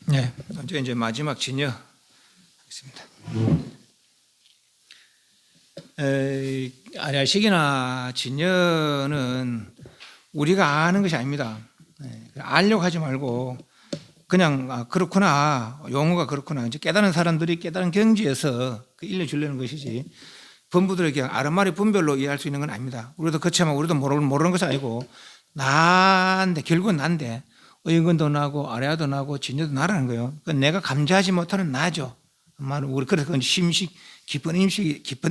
네, 이제 마지막 진여 하겠습니다. 아리아식이나 진여는 우리가 아는 것이 아닙니다. 알려고 하지 말고 그냥 그렇구나, 용어가 그렇구나, 이제 깨달은 사람들이 깨달은 경지에서 일러주려는 것이지 본부들에게 아름아리 분별로 이해할 수 있는 건 아닙니다. 우리도 그렇지만 우리도 모르는 것이 아니고 난데 결국은 난데 의근도 나고 아래아도 나고 진여도 나라는 거예요. 내가 감지하지 못하는 나죠. 우리 그래서 깊은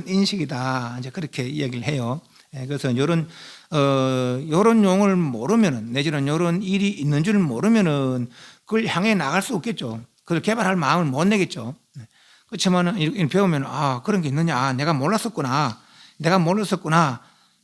인식이다. 이제 그렇게 이야기를 해요. 그래서 이런 용어를 모르면은 내지는 이런 일이 있는 줄 모르면은 그걸 향해 나갈 수 없겠죠. 그걸 개발할 마음을 못 내겠죠. 그렇지만 배우면 그런 게 있느냐, 내가 몰랐었구나.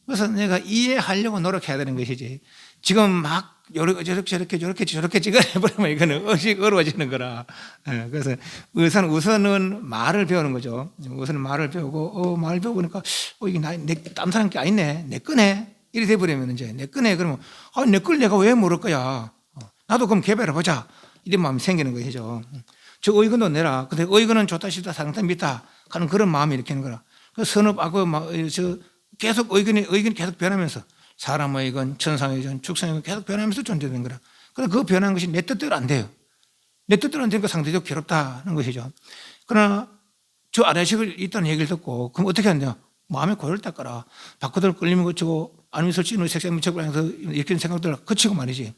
그래서 내가 이해하려고 노력해야 되는 것이지. 지금 막 저렇게 찍어내버리면 이거는 어려워지는 거라. 그래서 우선은 말을 배우는 거죠. 우선은 말을 배우고, 말을 배우니까, 이게 딴 사람 게 아니네. 내 거네. 이래 돼버리면 이제 내 거네. 그러면, 내 걸 내가 왜 모를 거야. 나도 그럼 개발해보자. 이런 마음이 생기는 거죠. 저 의견도 내라. 근데 의견은 좋다, 싫다, 상태 믿다. 하는 그런 마음이 일으키는 거라. 그 계속 의견이 계속 변하면서 사람의 의견, 천상의 의견, 축상의 의견 계속 변하면서 존재되는 거라. 그런데 그 변하는 것이 내 뜻대로 안 돼요. 내 뜻대로 안 되니까 상대적으로 괴롭다는 것이죠. 그러나 저 아래식을 있다는 얘기를 듣고 그럼 어떻게 한대요? 마음에 고요를 닦아라. 바꾸들 끌림을 거치고 아니면 설치는 색색 무척을 해서 이렇게 생각들을 거치고 말이지.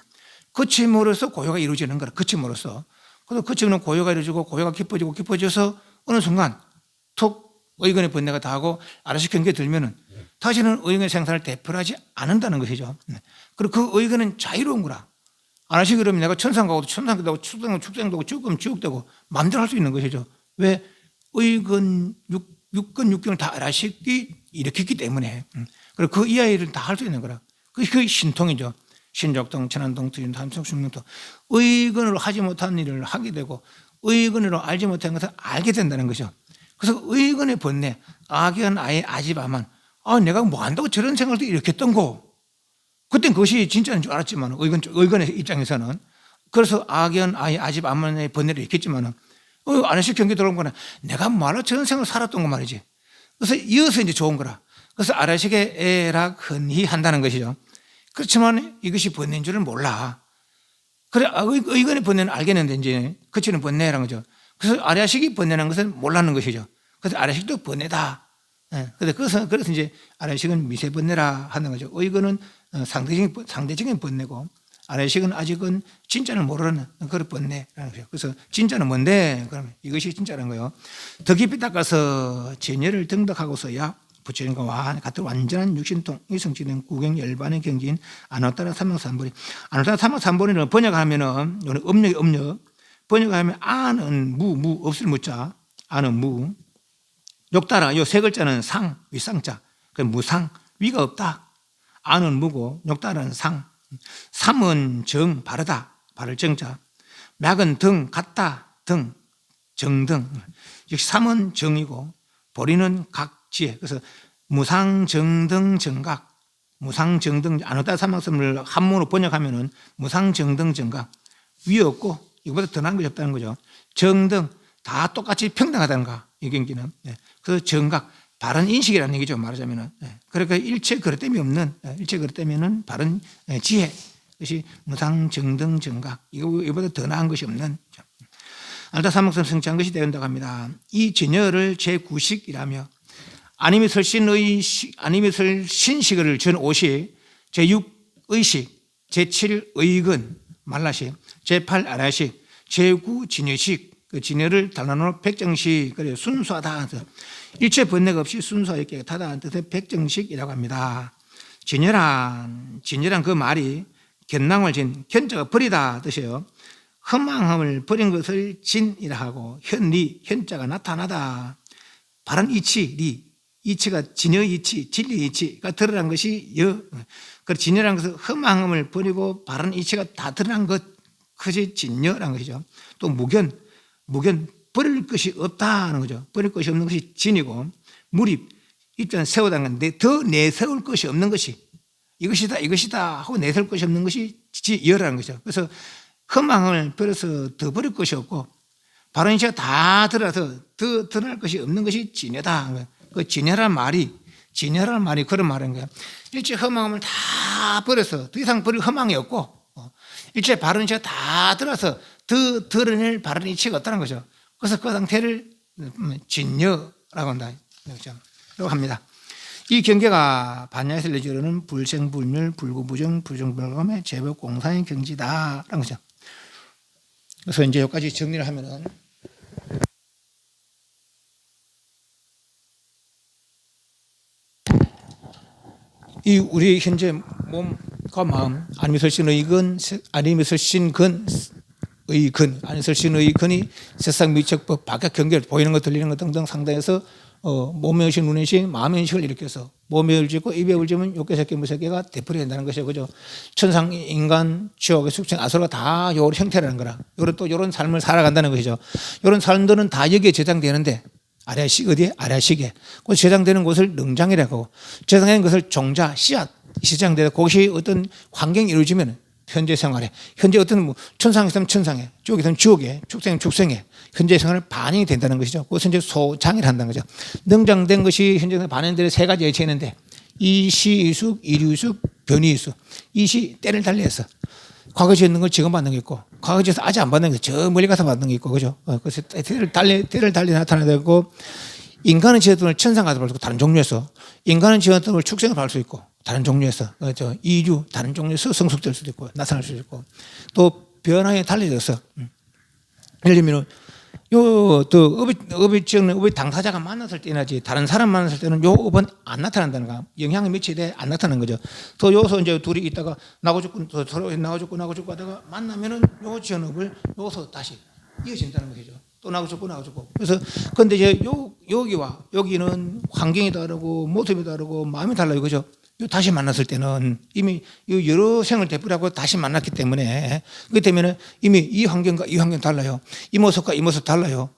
거침으로써 고요가 이루어지는 거라. 거침으로써. 그래서 거치는 고요가 이루어지고 고요가 깊어져서 어느 순간 툭 의견의 번뇌가 다하고 아래식 경계에 들면은 다시는 의견의 생산을 되풀이하지 않는다는 것이죠. 그리고 그 의견은 자유로운 거라. 아래식 그러면 내가 천상 가고도 천상 되고 축생되고 죽으면 지옥되고 마음대로 할 수 있는 것이죠. 왜? 의견, 육견을 다 아래식이 일으켰기 때문에. 그리고 그 이하를 다 할 수 있는 거라. 그게 신통이죠. 신족통, 천안통, 투인통, 함성, 숙명통. 의견으로 하지 못한 일을 하게 되고 의견으로 알지 못한 것을 알게 된다는 것이죠. 그래서 의견의 번뇌, 악연, 아예, 아집아만. 내가 뭐 한다고 저런 생각도 일으켰던 거. 그땐 그것이 진짜인 줄 알았지만, 의견의 입장에서는. 그래서 악연, 아예, 아집아만의 번뇌를 일으켰지만, 안에서 경계 들어온 거는 내가 뭐하러 저런 생각을 살았던 거 말이지. 그래서 이어서 이제 좋은 거라. 그래서 아래식의 애락 흔히 한다는 것이죠. 그렇지만 이것이 번뇌인 줄을 몰라. 그래, 의견의 번뇌는 알겠는데, 이제, 그치는 번뇌라는 거죠. 그래서 아래식이 번뇌라는 것은 몰랐는 것이죠. 그래서 아래식도 번뇌다. 그래서 이제 아래식은 미세번뇌라 하는 거죠. 의견은 상대적인 번뇌고, 아래식은 아직은 진짜는 모르는 그런 번뇌라는 거죠. 그래서 진짜는 뭔데? 그러면 이것이 진짜라는 거예요. 더 깊이 닦아서 진여를 등덕하고서야 부처님과 같은 완전한 육신통, 이성지능, 구경, 열반의 경지인 아나따라 삼명삼보리. 아나따라 삼명삼보리를 번역하면은, 음력. 번역하면 아는 무, 없을 무자, 아는 무. 욕따라, 요 세 글자는 상, 윗상자. 무상, 위가 없다. 아는 무고, 욕따라는 상. 삼은 정, 바르다, 바를 정자. 맥은 등, 같다, 등, 정등. 역시 삼은 정이고, 보리는 각지에. 그래서 무상정등 정각, 무상정등, 아나따라 삼명삼보리를 한문으로 번역하면은 무상정등 정각. 위 없고, 이거보다 더 나은 것이 없다는 거죠. 정등, 다 똑같이 평등하다는가, 이 경기는. 그 정각, 바른 인식이라는 얘기죠, 말하자면은. 그러니까 일체 그릇됨이 없는, 일체 그릇됨에는 바른 지혜. 그것이 무상정등 정각. 이거보다 더 나은 것이 없는. 아나따라 삼명삼보리 성취한 것이 되었다고 합니다. 이 진여를 제9식이라며, 아님이 설 신식을 전 5식, 제6의식, 제7의근, 말라식, 제8 아라식, 제9 진여식, 그 진여를 달라놓은 백정식, 그래 순수하다. 일체 번뇌가 없이 순수하게 깨끗하다는 뜻의 백정식이라고 합니다. 진여란 그 말이 견낭을 진, 견자가 버리다 뜻이에요. 허망함을 버린 것을 진이라 하고, 현자가 나타나다. 바른 이치, 이치가 진여 이치, 진리 이치가 드러난 것이 그 진여라는 것은 허망함을 버리고 바른 이치가 다 드러난 것, 그것이 진여라는 것이죠. 또 무견, 버릴 것이 없다는 거죠. 버릴 것이 없는 것이 진이고, 무립, 입장 세우다는 건데 더 내세울 것이 없는 것이 이것이다 하고 내세울 것이 없는 것이 여라는 거죠. 그래서 허망을 버려서 더 버릴 것이 없고 바른 이치가 다 들어서 더 드러날 것이 없는 것이 진여다. 그 진여라는 말이 그런 말인 거야. 일체 허망함을 다 버려서 더 이상 버릴 허망이 없고 일체 바른 이치가 다 들어서 더 드러낼 바른 이치가 없다는 거죠. 그래서 그 상태를 진여라고 한다. 라고 합니다. 이 경계가 반야에서 내지르는 불생불멸, 불구부정, 불정불감의 제법 공상의 경지다라는 거죠. 그래서 이제 여기까지 정리를 하면은 이 우리 현재 몸과 마음, 아니면서 신의근, 아니면서 신근, 의근, 아니면서 신의 근이 세상 미척법, 바깥 경계를 보이는 것, 들리는 것 등등 상당해서 몸의 의식, 눈의 의식, 마음의 의식을 일으켜서 몸의 의식을 짓고 입의 의식을 지면 욕계, 색계, 무색계가 되풀이 된다는 것이죠. 그죠? 천상, 인간, 지옥, 숙생, 아수라가 다 요런 형태라는 거라. 요런 삶을 살아간다는 것이죠. 요런 삶들은 다 여기에 저장되는데 아래식 어디에? 아래식에. 그 저장되는 곳을 능장이라고 하고 저장되는 것을 종자, 씨앗, 시장되다 그것이 어떤 환경이 이루어지면 현재 생활에 현재 어떤 천상에 있으면 천상에 지옥에 있으면 지옥에 축생에 축생에 현재 생활에 반영이 된다는 것이죠. 그것은 이제 소장이라 한다는 거죠. 능장된 것이 현재 반영되는 세 가지 예체가 있는데 이시이숙, 이류이숙, 변이이숙. 이시 때를 달리해서 과거 지었는 걸 지금 받는 게 있고 과거 지어서 아직 안 받는 게 저 멀리 가서 받는 게 있고 그죠? 그래서 때를 달리 나타나고 인간은 지었던 걸 천상 가서 받을 수 있고 다른 종류에서 인간은 지었던 걸 축생을 받을 수 있고 다른 종류에서 이류 다른 종류에서 성숙될 수도 있고 나타날 수도 있고 또 변화에 달려져서 예를 들면 요또 업이 지었는 업의 당사자가 만났을 때나지 다른 사람 만났을 때는 요 업은 안 나타난다는 거 영향이 미치되 안 나타나는 거죠. 또 여기서 이제 둘이 있다가 나고 죽고 또 서로 나고 죽고 하다가 만나면은 요 지은 업을 여기서 다시 이어진다는 것이죠. 또 나고 죽고 그래서 근데 이제 여기는 환경이 다르고 모습이 다르고 마음이 달라요, 그죠? 다시 만났을 때는 이미 여러 생을 되풀이하고 다시 만났기 때문에 그렇기 때문에 이미 이 환경과 이 환경 달라요. 이 모습과 이 모습 달라요.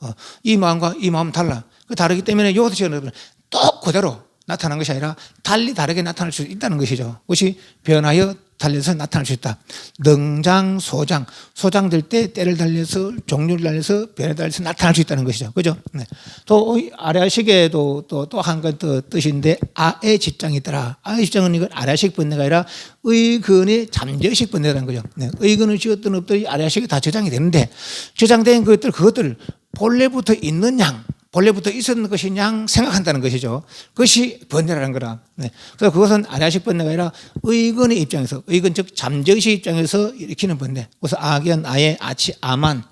이 마음과 이 마음 달라. 다르기 때문에 여기서 지은 또 그대로 나타난 것이 아니라 달리 다르게 나타날 수 있다는 것이죠. 그것이 변하여 달려서 나타날 수 있다. 능장, 소장될 때 때를 달려서 종류를 달려서 변에 달려서 나타날 수 있다는 것이죠. 그죠? 네. 또 아래식에도 또 한 가지 뜻인데 아의 집장이 있더라. 아의 집장은 이건 아래식 번뇌가 아니라 의근의 잠재의식 번뇌라는 거죠. 네. 의근을 지었던 업들이 아래식에 다 저장이 되는데 저장된 그것들을 본래부터 있는 양 본래부터 있었는 것이 양 생각한다는 것이죠. 그것이 번뇌라는 거라. 네. 그래서 그것은 아래식 번뇌가 아니라 의근의 입장에서, 의근 즉 잠재의식 입장에서 일으키는 번뇌. 그래서 아견, 아예, 아치, 아만.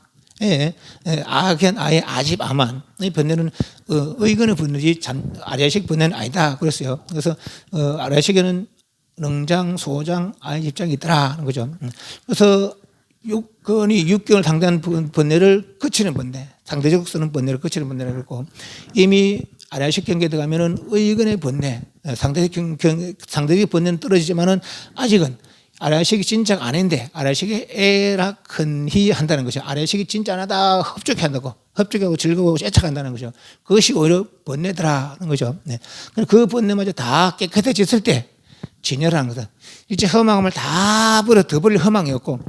아견, 아예, 아집, 아만. 이 번뇌는 의근의 번뇌지 아래식 번뇌는 아니다. 그랬어요. 그래서 아래식에는 능장, 소장, 아예 입장이 있더라는 거죠. 그래서 육근이 육경을 상대하는 번뇌를 그치는 번뇌, 상대적 쓰는 번뇌를 그치는 번뇌라고 했고 이미 아래식 경계에 들어가면은 의근의 번뇌, 상대적 번뇌는 떨어지지만은 아직은 아래식이 진짜가 아닌데 아래식이 애락큰히 한다는 것이죠. 아래식이 진짜 안 하다 흡족해 한다고 흡족하고 즐거워하고 애착한다는 거죠. 그것이 오히려 번뇌더라는 거죠. 네. 그 번뇌마저 다 깨끗해졌을 때 진여라는 거다. 일체 허망함을 다 버려 더 버릴 허망이 없고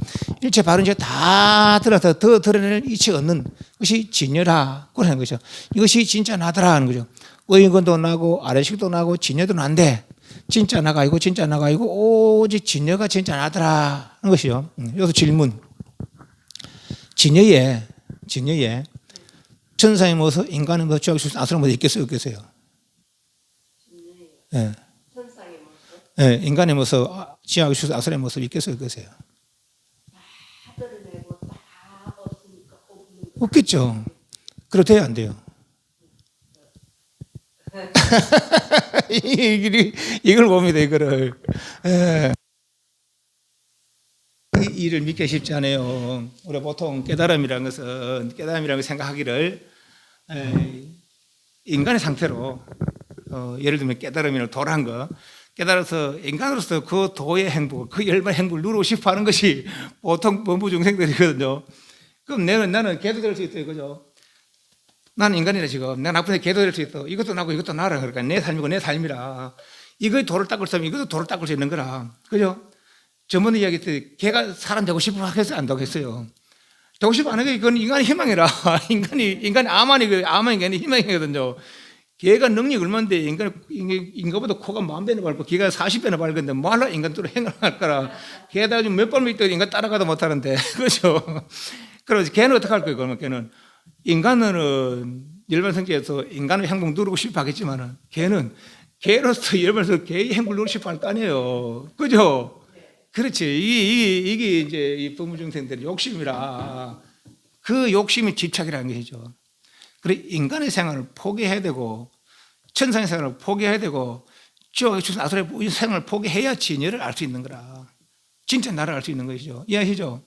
일체 바른 이제 다 들어서 더 드러낼 이치가 없는 것이 진여라고 하는 거죠. 이것이 진짜 나더라 하는 거죠. 의근도 나고 아래식도 나고 진여도 난데 진짜 나가 아니고 오직 진여가 진짜 나더라 하는 것이죠. 여기서 질문. 진여에 천상의 모습, 인간의 모습, 지옥의 모습, 아수라의 모습 있겠어요, 없겠어요? 네. 네, 인간의 모습, 지옥의 모습, 아수라의 모습 있겠어요, 없겠어요? 없겠죠. 그렇대요, 안 돼요? 이걸 봅니다, 이거를. 이 일을 믿기 쉽지 않아요. 우리가 보통 깨달음이라는 것을 생각하기를 인간의 상태로 예를 들면 깨달음이나 도란 거 깨달아서 인간으로서 그 도의 행복, 그 열반의 행복을 누리고 싶어 하는 것이 보통 범부 중생들이거든요. 그럼 나는 개도될 수 있어요, 그죠? 나는 인간이라 지금 내가 나쁜데 개도될 수 있어. 이것도 나고 이것도 나라. 그러니까 내 삶이고 내 삶이라. 이거에 도를 닦을 수 있으면 이것도 도를 닦을 수 있는 거라. 그죠? 저번에 이야기했듯이 개가 사람 되고 싶어 하겠어요? 안 되겠어요? 되고 싶어 안 하겠어요? 그건 인간의 희망이라. 인간의 아만이 희망이거든요. 개가 능력이 얼마인데 인간보다 코가 10,000배나 밝고 개가 40배나 밝은데 뭐 하려 인간으로 행할 거라. 개다 좀 몇 번 믿더니 인간 따라가도 못하는데. 그렇죠? 그래서 개는 어떻게 할 거예요? 그러면 개는 인간은 일반 성질에서 인간의 행복 누르고 싶어 하겠지만 개로서 일반에서 개의 행복을 누르고 싶어 할 거 아니에요. 그죠? 그렇지. 이게 이제 이 범우중생들의 욕심이라 그 욕심이 집착이라는 것이죠. 그래 인간의 생활을 포기해야 되고 천상의 생활을 포기해야 되고 아수라의 생활을 포기해야 진여를 알 수 있는 거라. 진짜 나를 알 수 있는 것이죠. 이해하시죠?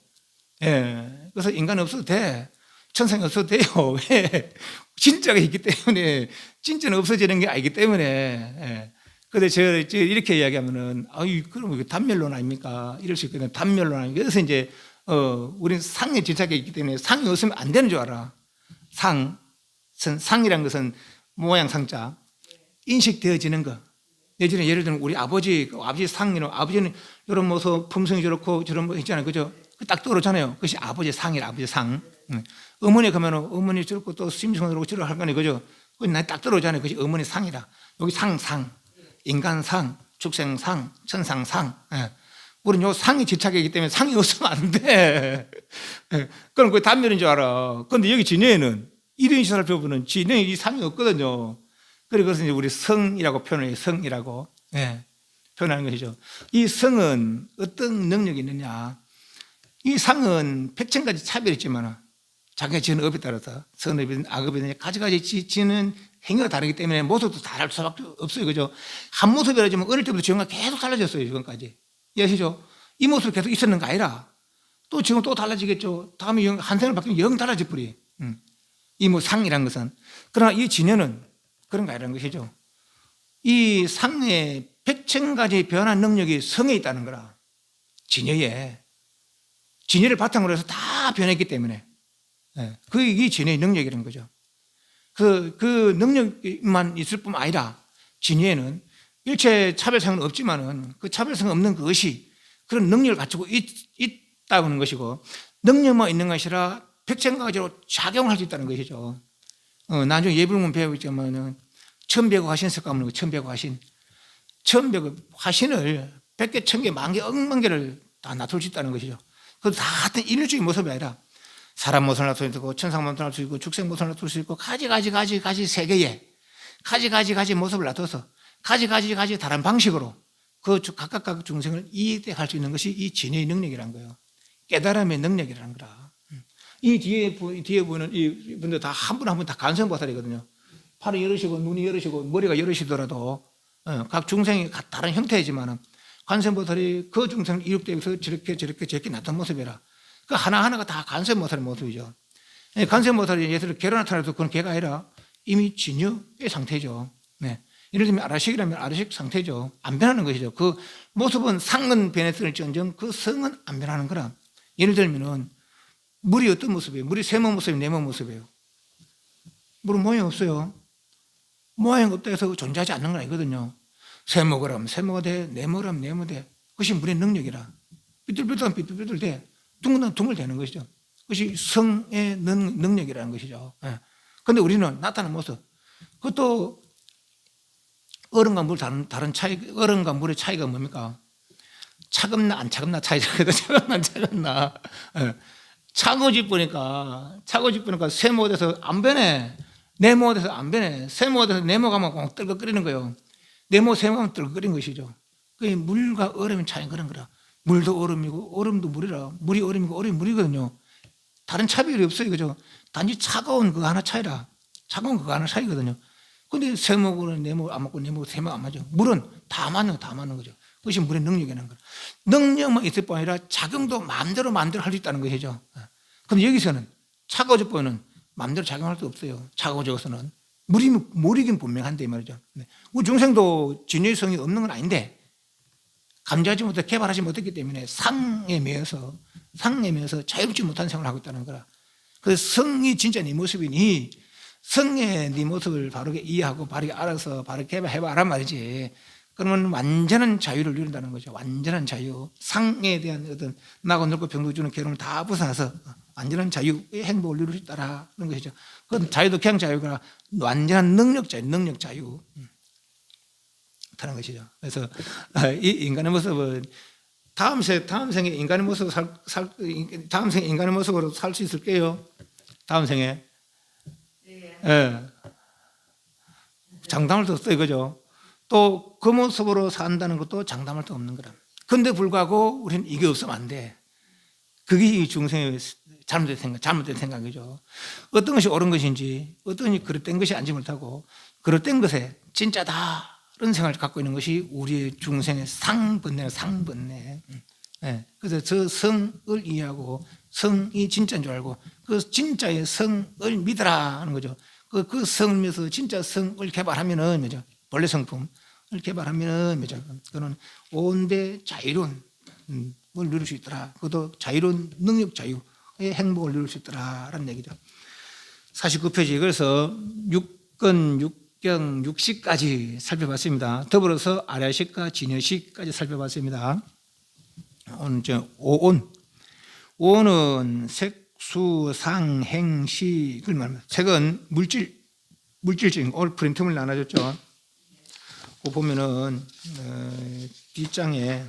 예. 그래서 인간은 없어도 돼. 천상이 없어도 돼요. 왜? 진짜가 있기 때문에 진짜는 없어지는 게 아니기 때문에. 예. 근데 제가 이렇게 이야기하면은 그럼 이거 단멸론 아닙니까? 이럴 수 있거든요. 단멸론 아닙니까? 그래서 이제 우리는 상에 집착이 있기 때문에 상이 없으면 안 되는 줄 알아. 상이란 것은 모양 상자 인식되어지는 거. 예를 들면 우리 아버지 상이는 아버지는 이런 모습 품성이 저렇고 저런 거 있잖아요. 그죠? 딱 떠오르잖아요. 그것이 아버지 상이라 아버지 상. 어머니 가면 어머니 저렇고 또 심성으로 그러고 저러고 할 거니 그죠? 그건 딱 떠오르잖아요. 그것이 어머니 상이다. 여기 상. 인간상, 축생상, 천상상. 예. 우리는 요 상이 집착이기 때문에 상이 없으면 안 돼. 예. 그럼 그게 단면인 줄 알아. 그런데 여기 진여에는 이런 시사를 배워보는 진여에 이 상이 없거든요. 그래서 이제 우리 성이라고 표현해요. 성이라고. 예. 표현하는 것이죠. 이 성은 어떤 능력이 있느냐. 이 상은 100,000가지 차별이 있지만 자기가 지는 업에 따라서 선업이든 악업이든 가지가지 지는 행위가 다르기 때문에 모습도 다를 수밖에 없어요. 그죠? 한 모습이라지만 어릴 때부터 지금까지 계속 달라졌어요. 지금까지. 이해하시죠? 이 모습이 계속 있었는 거 아니라 또 지금 또 달라지겠죠. 다음에 한 생을 바뀌면 영 달라질 뿌리. 이 뭐 상이란 것은. 그러나 이 진여는 그런 거 아니라는 것이죠. 이 상의 100,000가지 변한 능력이 성에 있다는 거라. 진여를 바탕으로 해서 다 변했기 때문에. 이 진여의 능력이라는 거죠. 그 능력만 있을 뿐만 아니라 진여에는 일체 차별성은 없지만은 그 차별성 없는 그것이 그런 능력을 갖추고 있다고 하는 것이고 능력만 있는 것이 아니라 100,000가지로 작용할 수 있다는 것이죠. 나중에 예불문 배우겠지만은 천백의 화신 석가모니 거 천백의 화신. 천백의 화신을 100개, 1000개, 만개, 억만 개를 다 나타낼 수 있다는 것이죠. 그것도 다 같은 인류적인 모습이 아니라 사람 모습을 나타낼 수 있고 천상 모습을 나타낼 수 있고 축생 모습을 나타낼 수 있고 가지 세계에 가지 모습을 나타내서 가지 다른 방식으로 그 각각 중생을 이해할 수 있는 것이 이 진여의 능력이라는 거예요. 깨달음의 능력이라는 거라. 이 뒤에 보이는 이 분들 다 한 분 한 분 다 간선보살이거든요. 팔이 여럿이고 눈이 여럿이고 머리가 여럿이더라도 각 중생이 다른 형태이지만 간선보살이 그 중생을 이룩되어서 저렇게 나타난 모습이라. 그 하나하나가 다 간선보살의 모습이죠. 간선보살이 예를 개로 나타나도 그건 개가 아니라 이미 진여의 상태죠. 네. 예를 들면 아라식이라면 아라식 상태죠. 안 변하는 것이죠. 그 모습은 상은 변했을지언정 그 성은 안 변하는 거라. 예를 들면은 물이 어떤 모습이에요? 물이 세모 모습이에요? 네모 모습이에요? 물은 모양이 없어요. 모양이 없다 해서 존재하지 않는 건 아니거든요. 세모그라면 세모가 돼, 네모라면 네모 돼. 그것이 물의 능력이라. 삐뚤삐뚤하면 삐뚤삐뚤 돼. 둥글면 둥글 되는 것이죠. 그것이 성의 능력이라는 것이죠. 그런데 우리는 나타나는 모습. 그것도 얼음과 물 다른 차이, 얼음과 물의 차이가 뭡니까? 차갑나 안 차갑나 차이거든. 차갑나 안 차갑나. 차가워지 보니까 세모가 돼서 안 변해. 네모가 돼서 안 변해. 세모가 돼서 네모가 막 떨거끓이는 거예요. 네모 세모가 떨거끓이는 것이죠. 그게 물과 얼음의 차이 그런 거라. 물도 얼음이고 얼음도 물이라. 물이 얼음이고 얼음이 물이거든요. 다른 차별이 없어요. 그죠? 단지 차가운 그거 하나 차이라. 차가운 그거 하나 차이거든요. 근데 세모는 네모 안 맞고 네모 세모 안 맞죠. 물은 다 맞는 거죠. 그것이 물의 능력이라는 거예요. 능력만 있을 뿐 아니라 작용도 마음대로 할 수 있다는 것이죠. 그런데 여기서는 차가워져 보면 마음대로 작용할 수 없어요. 차가워져서는 물이긴 분명한데 말이죠. 우리 중생도 진여의 성이 없는 건 아닌데 감지하지 못해 개발하지 못했기 때문에 상에 매여서 자유롭지 못한 생활을 하고 있다는 거라. 그래서 성이 진짜 네 모습이니 성의 네 모습을 바르게 이해하고 바르게 알아서 바르게 개발해봐란 말이지. 그러면 완전한 자유를 누린다는 거죠. 완전한 자유. 상에 대한 어떤 나고 늙고 병도 주는 괴로움을 다 벗어나서 완전한 자유의 행복을 누릴 수 있다라는 것이죠. 그건 자유도 그냥 자유가 완전한 능력 자유, 능력 자유. 하는 것이죠. 그래서 이 인간의 모습은 다음 생에 인간의 모습으로 다음 생에 인간의 모습으로 살 수 있을게요. 다음 생에. 예. 장담할 수 없어요, 그죠? 또 그 모습으로 산다는 것도 장담할 수 없는 거라. 근데 불구하고 우리는 이게 없으면 안 돼. 그게 이 중생의 잘못된 생각이죠. 어떤 것이 옳은 것인지, 어떤 것이 그릇된 것이 아니지 못하고, 그릇된 것에 진짜다. 그런 생각을 갖고 있는 것이 우리의 중생의 상번뇌. 네. 그래서 저 성을 이해하고 성이 진짜인 줄 알고 그 진짜의 성을 믿으라 하는 거죠. 그 성을 믿어서 진짜 성을 개발하면은 뭐죠? 본래 성품을 개발하면은 뭐죠? 그는 온데 자유로운 걸 누릴 수 있더라. 그것도 자유로운 능력 자유의 행복을 누릴 수 있더라라는 얘기죠. 49페이지. 그래서 6권 6경 6식까지 살펴봤습니다. 더불어서 아라식과 진여식까지 살펴봤습니다. 오늘 오온. 오온은 색, 수, 상, 행, 식을 말합니다. 색은 물질적인, 오늘 프린트물 나눠줬죠. 그 보면은 뒷장에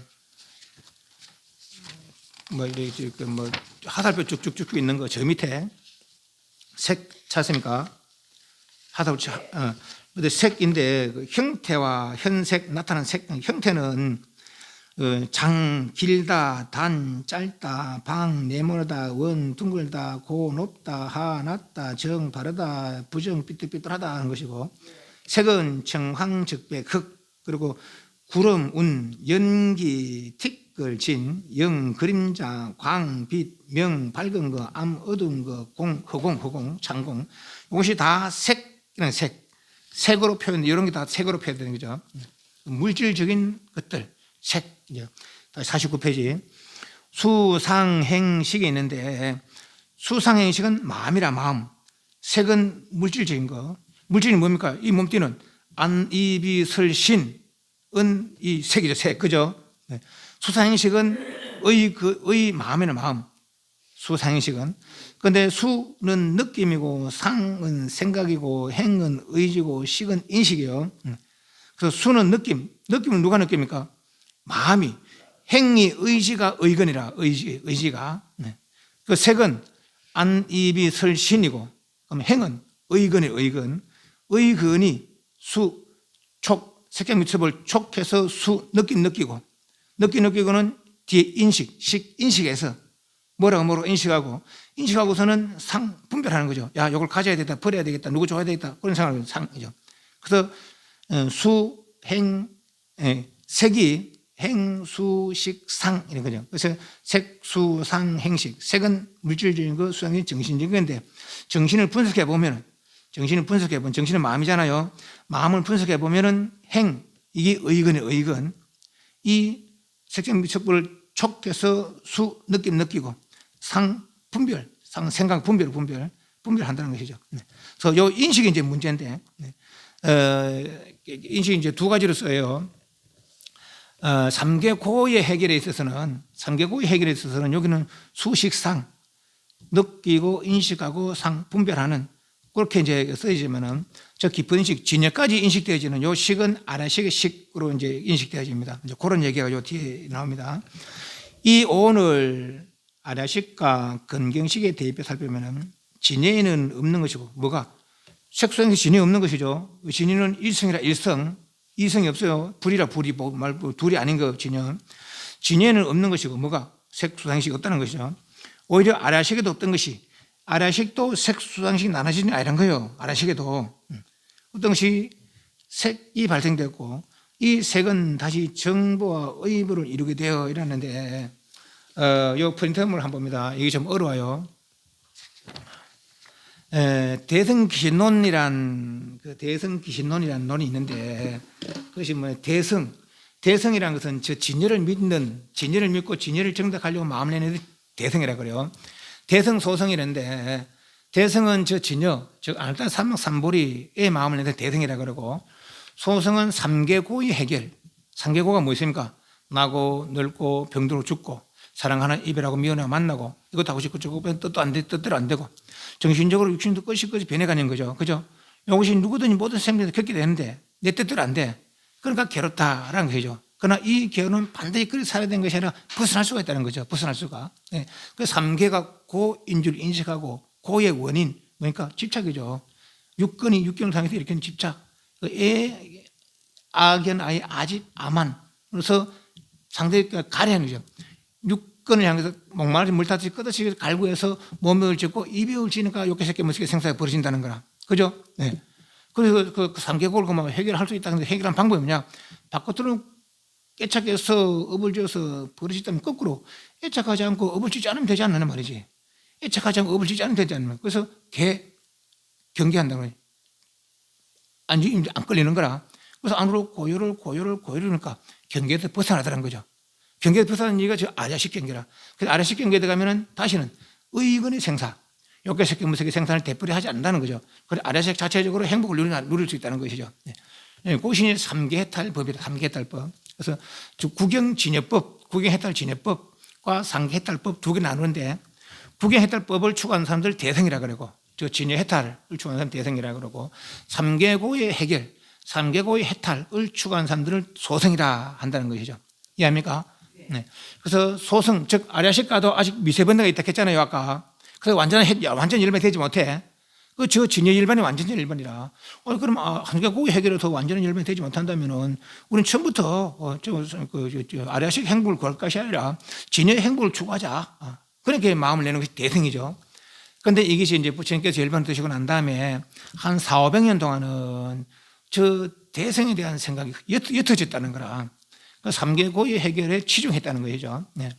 하살표 쭉쭉쭉 있는 거 저 밑에 색 찾습니까? 하살표. 근데 색인데 그 형태와 현색 나타나는 색 형태는 장 길다, 단 짧다, 방 네모나다, 원 둥글다, 고 높다, 하 낮다, 정 바르다, 부정 삐뚤삐뚤하다 하는 것이고, 색은 청황 적백 흑, 그리고 구름 운 연기 티끌 진 영 그림자 광 빛 명 밝은 거 암 어두운 거 공 허공 창공, 이것이 다 색이라는 색으로 표현돼. 이런 게 다 색으로 표현되는 거죠. 물질적인 것들 색. 49페이지. 수상행식이 있는데 수상행식은 마음이라 마음, 색은 물질적인 거. 물질이 뭡니까? 이 몸띠는 안이비설신은 이 색이죠. 색, 그죠? 수상행식은 의 마음이라 마음. 수상행식은. 근데 수는 느낌이고 상은 생각이고 행은 의지고 식은 인식이에요. 그래서 수는 느낌은 누가 느낍니까? 마음이. 행이 의지가 의건이라. 의지가. 그 색은 안이비설신이고, 그럼 행은 의건이 의건이 수, 촉, 색깔 미첩을 촉해서 수 느끼고는 뒤에 인식에서 뭐라고 인식하고서는 상 분별하는 거죠. 야, 이걸 가져야 되겠다, 버려야 되겠다, 누구 줘야 되겠다, 그런 생각을 상이죠. 그래서 수, 행, 색이 행, 수, 식, 상 이런 거죠. 그래서 색, 수, 상, 행식. 색은 물질적인 거, 수상이 정신적인 건데, 정신을 분석해 보면 정신은 마음이잖아요. 마음을 분석해 보면은 행, 이게 의건. 이 색적 미척불을 촉해서 수, 느끼고, 상, 분별, 상, 생각, 분별한다는 것이죠. 그래서 요 인식이 이제 문제인데, 인식이 이제 두 가지로 써요. 3개 고의 해결에 있어서는 여기는 수식상, 느끼고 인식하고 상, 분별하는 그렇게 이제 쓰여지면은 저 깊은 인식, 진여까지 인식되어지는 요 식은 아라식의 식으로 이제 인식되어집니다. 이제 그런 얘기가 요 뒤에 나옵니다. 이 오온을 아라식과 근경식에 대입해 살펴보면은 진여에는 없는 것이고, 뭐가? 색소에서 진여 없는 것이죠. 진여는 일성이라 일성, 이성이 없어요. 불이라 불이 말고 둘이 아닌 거 진여에는 없는 것이고, 뭐가? 색수상식이 없다는 것이죠. 오히려 아라식에도 없던 것이, 아라식도 색수상식이 나눠지는 아니란 거예요. 아라식에도 어떤 것이 색이 발생됐고, 이 색은 다시 정보와 의부를 이루게 되어 이러는데, 이 프린트물 한번 봅니다. 이게 좀 어려워요. 대성귀신론이란 논이 있는데, 그것이 대성이라는 것은 저 진여를 믿고 진여를 정답하려고 마음을 내는 대성이라 그래요. 대성소성이라는데, 대성은 저 진여, 즉 아날단 삼막삼보리의 마음을 내는 대성이라 그러고, 소성은 삼계고의 해결, 상계고가 뭐 있습니까? 나고 늙고 병들고 죽고 사랑하는 이별하고 미워하고 만나고 이것도 하고 싶고 저거 뜻도 안 돼, 뜻대로 안 되고 정신적으로 육신도 끝이 변해가는 거죠. 그죠? 이것이 누구든지 모든 생명에서 겪게 되는데 내 뜻대로 안 돼. 그러니까 괴롭다라는 것이죠. 그러나 이 괴로움은 반드시 그리 살아야 되는 것이 아니라 벗어날 수가 있다는 거죠. 벗어날 수가. 네. 그 삼계가 고인 줄 인식하고 고의 원인 뭐니까 집착이죠. 육근을 상해서 일으키는 집착. 악연, 아이, 아집, 아만. 그래서 상대가 가려는 거죠. 육근을 향해서 목마르지 물타듯이 끝없이 갈구해서 몸을 짚고 이별을 지니까 욕계 새끼 무섭게 생사가 벌어진다는 거라. 그죠? 네. 그래서 그 삼계골을 해결할 수 있다. 근데 해결한 방법이 뭐냐? 바깥으로 애착해서 업을 지어서 벌어졌다면 거꾸로 애착하지 않고 업을 지지 않으면 되지 않는 말이지. 애착하지 않고 업을 지지 않으면 되지 않는 말. 그래서 경계한다는 거지. 안 끌리는 거라. 그래서 안으로 고요를 그러니까 경계에서 벗어나더라는 거죠. 경계에서 벗어나는 얘기가 저 아랴식 경계라. 그래서 아랴식 경계에 들어가면은 다시는 의건의 생사, 욕계색계 무색의 생산을 되풀이 하지 않는다는 거죠. 그래서 아랴식 자체적으로 행복을 누릴 수 있다는 것이죠. 그것이 삼계해탈법이다. 삼계해탈법. 그래서 구경진여법, 구경해탈진여법과 상계해탈법 두 개 나누는데 구경해탈법을 추구하는 사람들 대성이라 그러고 저 진여해탈을 추구하는 사람 대성이라 그러고 삼계고의 해결, 삼계고의 해탈을 추구하는 사람들을 소성이라 한다는 것이죠. 이해합니까? 네. 그래서 소성, 즉 아랴식가도 아직 미세번뇌가 있다 했잖아요 아까. 그래서 완전 일반이 되지 못해. 저 진여 일반이 완전 일반이라. 그럼 삼계고의 해결에서 완전한 일반이 되지 못한다면은 우리는 처음부터 아랴식 행복을 구할 것이 아니라 진여의 행복을 추구하자. 그렇게 마음을 내는 것이 대성이죠. 그런데 이것이 이제 부처님께서 열반을 드시고 난 다음에 한 400~500년 동안은 저 대성에 대한 생각이 옅어졌다는 거라. 삼계고의 해결에 치중했다는 것이죠. 네.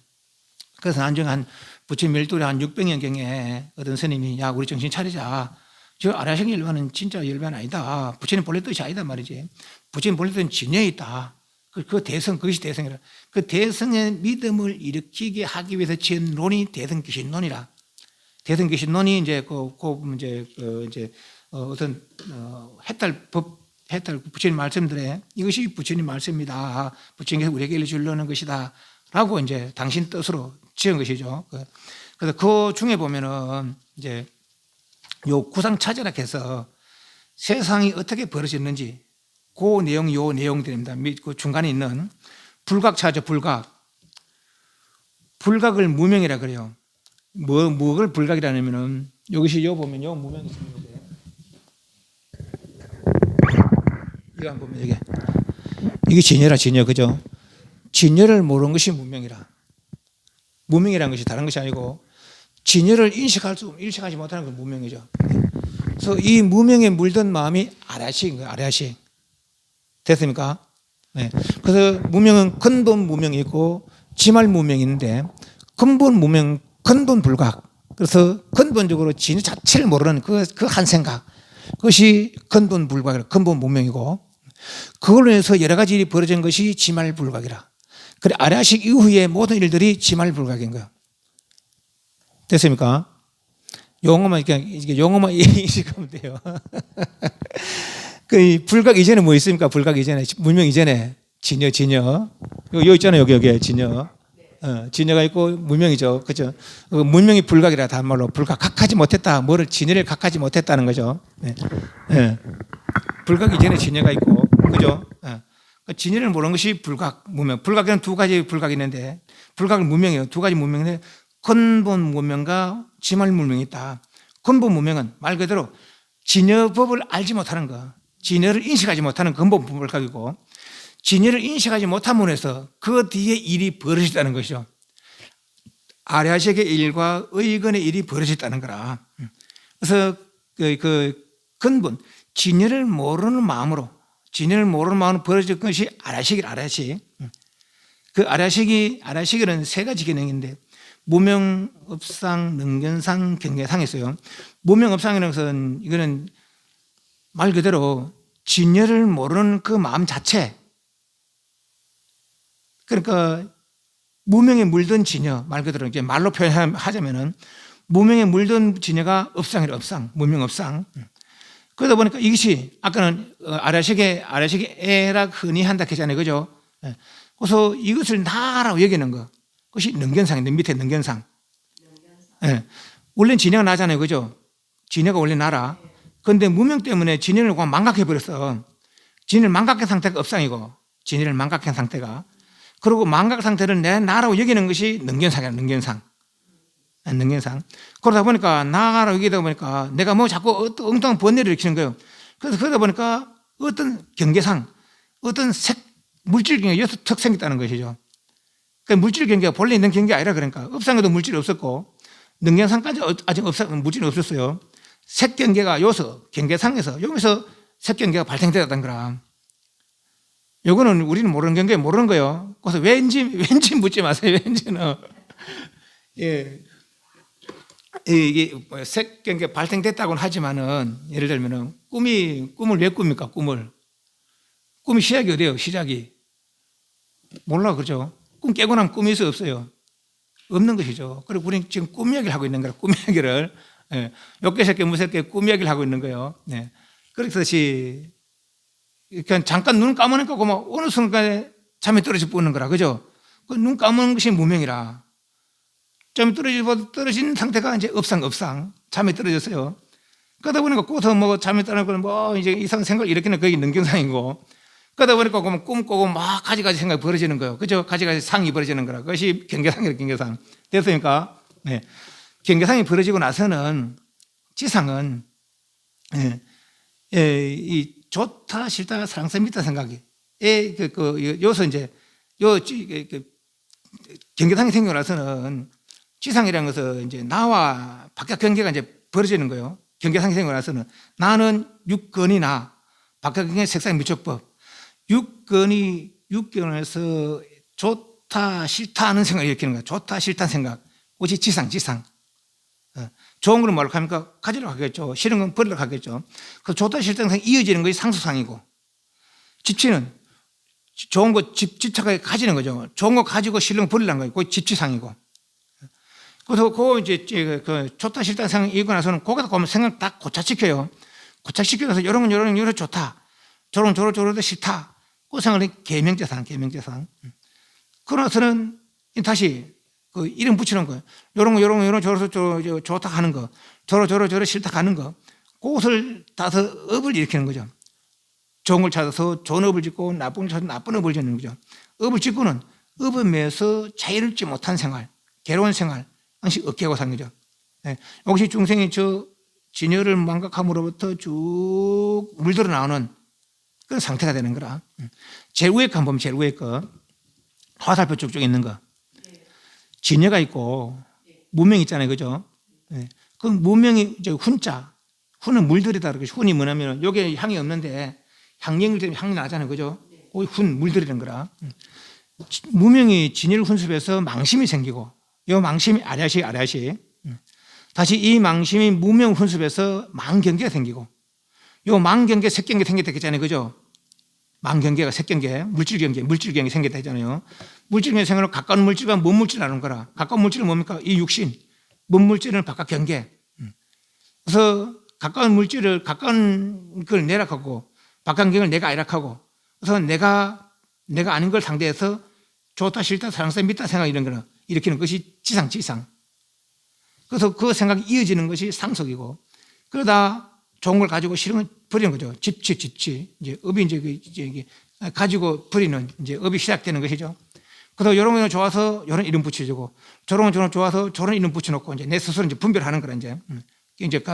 그래서 나중에 한 부처님 멸도래 한 600년경에 어떤 스님이 야 우리 정신 차리자. 저 아랴식 열반은 진짜 열반 아니다. 부처님 본래 뜻이 아니다 말이지. 부처님 본래 뜻은 진여에 있다. 그 대성, 그것이 대성이라. 그 대성의 믿음을 일으키게 하기 위해서 지은 논이 대성귀신론이라. 대성귀신론이 이제 어떤 해탈법, 부처님 말씀들에 이것이 부처님 말씀이다. 부처님께서 우리에게 일러주려는 것이다. 라고 이제 당신 뜻으로 지은 것이죠. 그래서 그 중에 보면은 이제 요 구상차제라 해서 세상이 어떻게 벌어졌는지 그 내용, 요 내용들입니다. 그 중간에 있는 불각차죠, 불각. 불각을 무명이라 그래요. 뭐를 불각이라냐면은 여기서 요 보면 요 무명이 있습니다. 이거 한번 보면 이게 진여라, 진여, 그죠? 진여를 모르는 것이 무명이라. 무명이라는 것이 다른 것이 아니고 진여를 인식하지 못하는 건 무명이죠. 그래서 이 무명에 물든 마음이 아랴식인 거예요. 아랴식. 됐습니까? 네. 그래서 무명은 근본 무명이 있고 지말 무명이 있는데 근본 무명, 근본 불각. 그래서 근본적으로 진여 자체를 모르는 그 한 생각. 그것이 근본 불각이라, 근본 무명이고 그걸로 해서 여러 가지 일이 벌어진 것이 지말 불각이라. 그래 아랴식 이후의 모든 일들이 지말 불각인 거예요. 됐습니까? 용어만 이게 용어만 인식하면 돼요. 그 불각 이전에 뭐 있습니까? 불각 이전에 무명 이전에 진여 여기 있잖아요. 여기 진여. 진여가 있고 무명이죠. 그죠? 무명이 불각이라 단말로 불각 각하지 못했다. 뭐를 진여를 각하지 못했다는 거죠. 네. 네. 불각 이전에 진여가 있고 그죠? 진여를 모르는 것이 불각, 무명. 불각에는 두 가지 불각이 있는데 불각은 무명이에요. 두 가지 무명인데 근본 무명과 지말 무명이 있다. 근본 무명은 말 그대로 진여법을 알지 못하는 거, 진여를 인식하지 못하는 근본 불각이고 진여를 인식하지 못함으로 해서 그 뒤에 일이 벌어졌다는 것이죠. 아랴식의 일과 의건의 일이 벌어졌다는 거라. 그래서 그 근본 진여를 모르는 마음으로 벌어질 것이 아랴식이라. 아랴식. 그 아랴식에는 세 가지 기능인데 무명, 업상, 능견상, 경계상이 있어요. 무명, 업상이라는 것은 이거는 말 그대로 진여를 모르는 그 마음 자체. 그러니까 무명에 물든 진여, 말 그대로 이제 말로 표현하자면은 무명에 물든 진여가 업상이라. 업상, 무명, 업상. 그러다 보니까 이것이 아까는 아랴식의 애락 흔히 한다 했잖아요. 그죠? 예. 그래서 이것을 나라고 여기는 거. 그것이 능견상인데 밑에 능견상. 예. 원래는 진해가 나잖아요. 그죠? 진해가 원래 나라. 그런데 무명 때문에 진해를 망각해버렸어. 진해를 망각한 상태가 업상이고, 진해를 망각한 상태가. 그리고 망각 상태를 내 나라고 여기는 것이 능견상이야, 능견상. 능견상. 그러다 보니까 나라고 여기다 보니까 내가 뭐 자꾸 어떤 엉뚱한 번뇌를 일으키는 거예요. 그래서 그러다 보니까 어떤 경계상, 어떤 물질 경계가 여섯 특성이 있다는 것이죠. 그러니까 물질 경계가 본래 있는 경계가 아니라 그러니까 업상에도 물질이 없었고, 능견상까지 아직 물질이 없었어요. 색 경계가 요서 경계상에서 여기서 색 경계가 발생되었다는 거라. 요거는 우리는 모르는 경계 모르는 거예요. 그래서 왠지 묻지 마세요. 왠지는 예 이게 색 경계 발생됐다고는 하지만은 예를 들면은 꿈을 왜 꿉니까? 꿈이 시작이 어디예요? 시작이 몰라 그죠? 꿈 깨고 나면 꿈이 있어요? 없어요? 없는 것이죠. 그리고 우리는 지금 꿈 이야기를 하고 있는 거예요. 꿈 이야기를. 예. 욕계 새끼 무섭게 꿈 이야기를 하고 있는 거예요. 네. 그렇듯이 그냥 잠깐 눈 감으니까 뭐 어느 순간에 잠이 떨어져 보는 거라. 그죠? 그 눈 감는 것이 무명이라. 잠이 떨어진 상태가 이제 업상. 잠이 떨어졌어요. 그러다 보니까 꼬서 뭐 잠이 떨어지고 뭐 이제 이상 생각 일으키는 그게 능경상이고. 그러다 보니까 꿈 꾸고 막 가지가지 생각이 벌어지는 거예요. 그죠? 가지가지 상이 벌어지는 거라. 그것이 경계상이에요, 경계상. 됐습니까? 네. 경계상이 벌어지고 나서는 지상은, 이 좋다, 싫다, 사랑스럽다, 믿다 생각이. 요서 이제, 경계상이 생기고 나서는 지상이라는 것은 이제 나와 바깥 경계가 이제 벌어지는 거예요. 경계상이 생기고 나서는 나는 육근이나 바깥 경계 색상의 미촉법. 육견에서 좋다, 싫다 하는 생각을 일으키는 거야. 좋다, 싫다 생각. 오직 지상. 좋은 건 뭐라고 합니까? 가지려고 하겠죠. 싫은 건 버리려고 하겠죠. 그 좋다, 싫다 생각이 이어지는 것이 상수상이고, 집치는 좋은 거 집착하게 가지는 거죠. 좋은 거 가지고 싫은 거 버리려는 거예요. 그게 집치상이고. 그래서 그 좋다, 싫다 생각이 이고 나서는 거기다 보면 생각 딱 고착시켜요. 고착시켜서 이런 건 좋다. 저런 싫다. 그 생각을 계명재상. 그러나서는 다시 그 이름 붙이는 거예요. 요런 거, 저런 좋다 하는 거, 저러 싫다 하는 거. 그것을 따서 업을 일으키는 거죠. 좋은 걸 찾아서 좋은 업을 짓고 나쁜 걸 찾아서 나쁜 업을 짓는 거죠. 업을 짓고는 업에 매여서 자유롭지 못한 생활, 괴로운 생활, 항시 억개하고 사는 거죠. 네. 역시 중생이 진여를 망각함으로부터 쭉 물들어 나오는 그런 상태가 되는 거라. 제일 위에 거 한번 보면 제일 위에 거. 화살표 쭉쭉 있는 거. 진여가 있고 무명이 있잖아요. 그죠? 그 무명이 이제 훈자. 훈은 물들이다. 훈이 뭐냐면 여기에 향이 없는데 향령을 들면 향이 나잖아요. 그죠? 그 훈, 물들이는 거라. 무명이 진여를 훈습해서 망심이 생기고 이 망심이 아랴시. 다시 이 망심이 무명 훈습해서 망경계가 생기고 요 망경계, 색경계 생겼다 했잖아요. 그죠? 망경계가 색경계, 물질경계 생겼다 했잖아요. 물질경계 생겨서 가까운 물질과 먼 물질 나누는 거라. 가까운 물질은 뭡니까? 이 육신. 먼 물질은 바깥 경계. 그래서 가까운 걸 내락하고 바깥 경계를 내가 아락하고 그래서 내가 아닌 걸 상대해서 좋다, 싫다, 사랑스럽다, 믿다 생각 이런 거는 일으키는 것이 지상. 그래서 그 생각이 이어지는 것이 상속이고 그러다 좋은 걸 가지고 싫은 걸 버리는 거죠. 집치. 이제 업이 이제 가지고 버리는 이제 업이 시작되는 것이죠. 그래서 이런 거 좋아서 이런 이름 붙여주고 저런 거 좋아서 저런 이름 붙여놓고 이제 내 스스로 이제 분별하는 거라 이제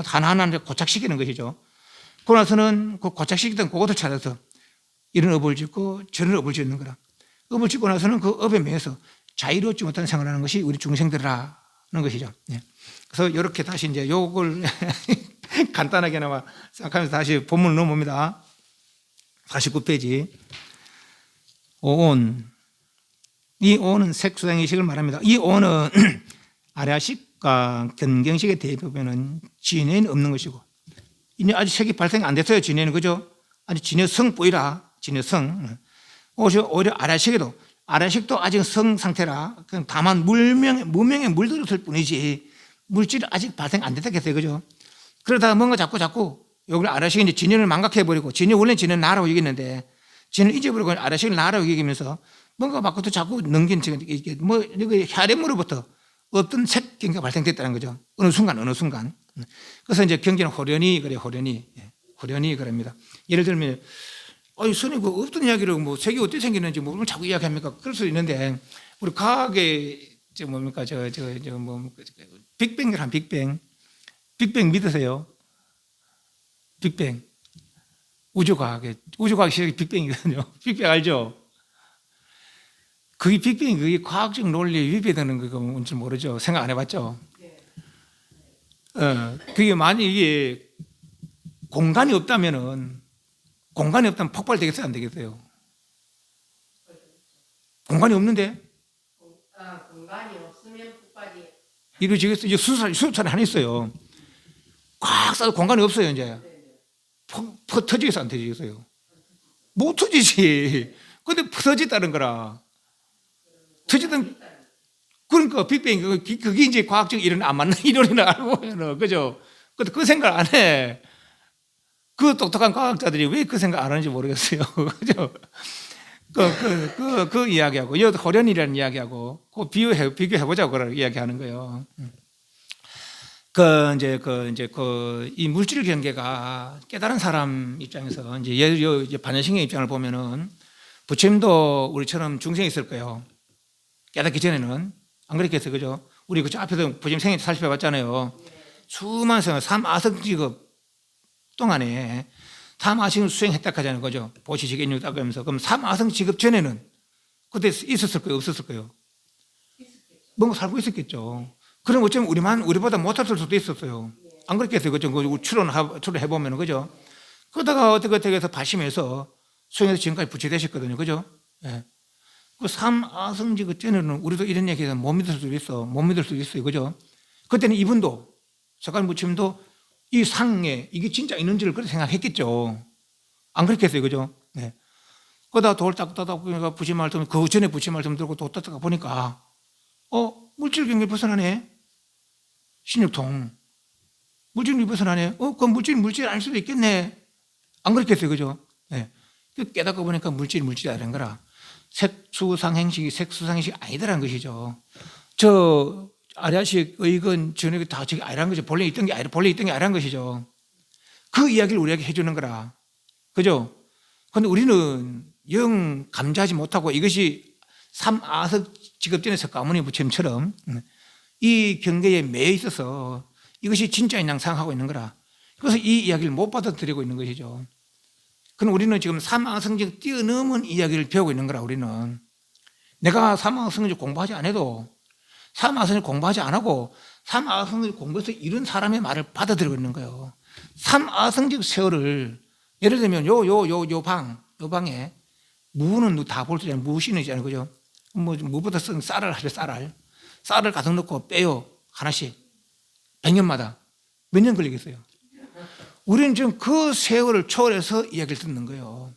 하나하나 이제 고착시키는 것이죠. 그러고 나서는 그 고착시키던 그것을 찾아서 이런 업을 짓고 저런 업을 짓는 거라. 업을 짓고 나서는 그 업에 매여서 자유롭지 못한 생활을 하는 것이 우리 중생들이라는 것이죠. 그래서 이렇게 다시 이제 요걸 간단하게나마 생각하면서 다시 본문을 넘어옵니다. 49페이지. 오온. 이 오는 색수상의식을 말합니다. 이 오는 아랴식과 견경식의 대표변은 진해는 없는 것이고 이제 아직 색이 발생이 안 됐어요. 진해는. 그죠? 아직 진해성 보이라. 진해성. 오히려 아랴식도 아직 성 상태라. 다만 무명에 물들었을 뿐이지 물질이 아직 발생 안 됐다 했어요. 그죠? 그러다가 뭔가 자꾸 여기를 아랴식이 이제 진해를 망각해버리고 원래 진해는 나라고 여겼는데 지는 잊어버리고 아라식을 나라고 얘기하면서 뭔가 바꿔도 자꾸 넘긴 이게 뭐 이거 혈액으로부터 어떤 색 경계가 발생됐다는 거죠. 어느 순간. 그래서 이제 경계는 호련히 그래 호련히 그럽니다. 예를 들면 선생님 그 없던 이야기를 뭐 색이 어떻게 생기는지 뭐 자꾸 이야기합니까? 그럴 수 있는데 우리 과학의 뭡니까 뭐 빅뱅을 한 빅뱅 믿으세요? 빅뱅 우주과학의 시작이 빅뱅이거든요. 빅뱅 알죠? 그게 빅뱅이 그게 과학적 논리에 위배되는 건지 모르죠. 생각 안 해봤죠? 그게 만약에 공간이 없다면 폭발되겠어요? 안 되겠어요? 공간이 없는데? 공간이 없으면 폭발이. 이루어지겠어요? 이제 수소탄이 하나 있어요. 꽉 싸도 공간이 없어요, 이제. 터지겠어요? 안 터지겠어요? 못 터지지. 근데 터졌다는 거라. 터지던, 그러니까 빅뱅, 그게 이제 과학적 이론 안 맞는 이론이라 알고, 그죠? 근데 그 생각 안 해. 그 똑똑한 과학자들이 왜 그 생각 안 하는지 모르겠어요. 그죠? 그 이야기하고, 여기 호련이라는 이야기하고, 그 비교해보자고 그런 이야기하는 거예요. 이 물질 경계가 깨달은 사람 입장에서, 이제 반야신경 입장을 보면은, 부처님도 우리처럼 중생이 있을 거예요. 깨닫기 전에는. 안 그랬겠어요. 그죠? 우리 그 앞에서 부처님 생애 살펴봤잖아요. 수많은 생활, 3아성직업 동안에 3아성을 수행했다 하자는 거죠. 보시직 인육 닦으면서. 그럼 3아성직업 전에는 그때 있었을 거예요? 없었을 거예요? 뭔가 살고 있었겠죠. 그럼 어쩌면 우리보다 못할 수도 있었어요. 안 그랬겠어요. 그죠? 추론해보면, 그죠? 그러다가 어떻게 해서 발심해서 수행해서 지금까지 부처 되셨거든요. 그죠? 예. 그 3아성직업 전에는 우리도 이런 얘기해서 못 믿을 수도 있어요. 그죠? 그때는 이분도, 석가모니 부처님도 이 상에 이게 진짜 있는지를 그렇게 생각했겠죠. 안 그랬겠어요. 그죠? 네. 그러다 돌 닦다가 보니까 부처님 말씀, 그 전에 부처님 말씀 들고 돌 닦다가 보니까, 물질 경계 벗어나네? 신육통. 물질 경계 벗어나네? 그 물질 아닐 수도 있겠네? 안 그랬겠어요. 그죠? 네. 깨닫고 보니까 물질이 아닌 거라. 색수상행식이 아니더라는 것이죠. 아리아식, 의건, 전액이 다 저기 아니라는 거죠. 본래 있던 게 아니라는 것이죠. 그 이야기를 우리에게 해주는 거라. 그죠? 근데 우리는 영 감지하지 못하고 이것이 3아석 직업전의 석가모니 부처님처럼 이 경계에 매여 있어서 이것이 진짜인 양 생각하고 있는 거라. 그래서 이 이야기를 못 받아들이고 있는 것이죠. 그럼 우리는 지금 3아성직 뛰어넘은 이야기를 배우고 있는 거라. 우리는 내가 3아성직 공부하지 않아도 3아성을 공부하지 않고 3아성을 공부해서 이런 사람의 말을 받아들이고 있는 거예요. 3아성직 세월을 예를 들면 요 방에 무는 다 볼 수 있잖아요. 무신은 있잖아요. 그죠? 무보다 쓴 쌀을 하죠. 쌀을 가득 넣고 빼요. 하나씩 100년마다 몇 년 걸리겠어요? 우리는 지금 그 세월을 초월해서 이야기를 듣는 거예요.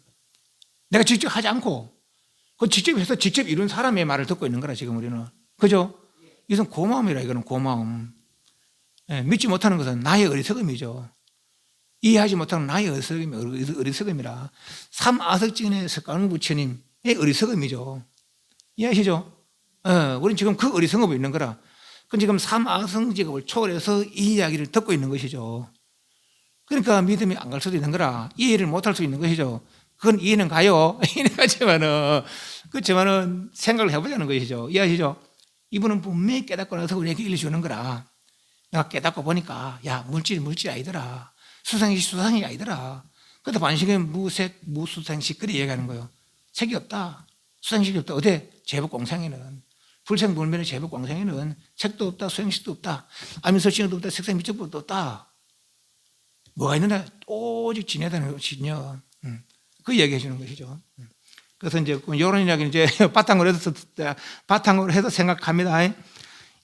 내가 직접 하지 않고 직접 해서 직접 이룬 사람의 말을 듣고 있는 거라. 지금 우리는. 그죠? 이것은 고마움이라. 이거는 고마움. 믿지 못하는 것은 나의 어리석음이죠. 이해하지 못하는 나의 어리석음이라. 3아석진의 석가모니 부처님의 어리석음이죠. 이해하시죠? 우리는 지금 그 어리석음이 있는 거라. 그럼 지금 3아성직업을 초월해서 이 이야기를 듣고 있는 것이죠. 그러니까 믿음이 안 갈 수도 있는 거라. 이해를 못할 수 있는 것이죠. 그건 이해는 가요. 이해는 그렇지만은 생각을 해보자는 것이죠. 이해하시죠? 이분은 분명히 깨닫고 나서 우리에게 일러주는 거라. 내가 깨닫고 보니까 야 물질이 아니더라. 수상이 아니더라. 그래도 반식은 무수상식 그리 얘기하는 거예요. 색이 없다. 수상식이 없다. 어디? 제법공상에는. 불생불멸의 제법공상에는 색도 없다. 수상식도 없다. 아미설신도 없다. 색상 미적법도 없다. 뭐가 있느냐? 오직 진여다는 진여. 그 얘기해 주는 것이죠. 그래서 이제 이런 이야기는 이제 바탕으로 해서 생각합니다.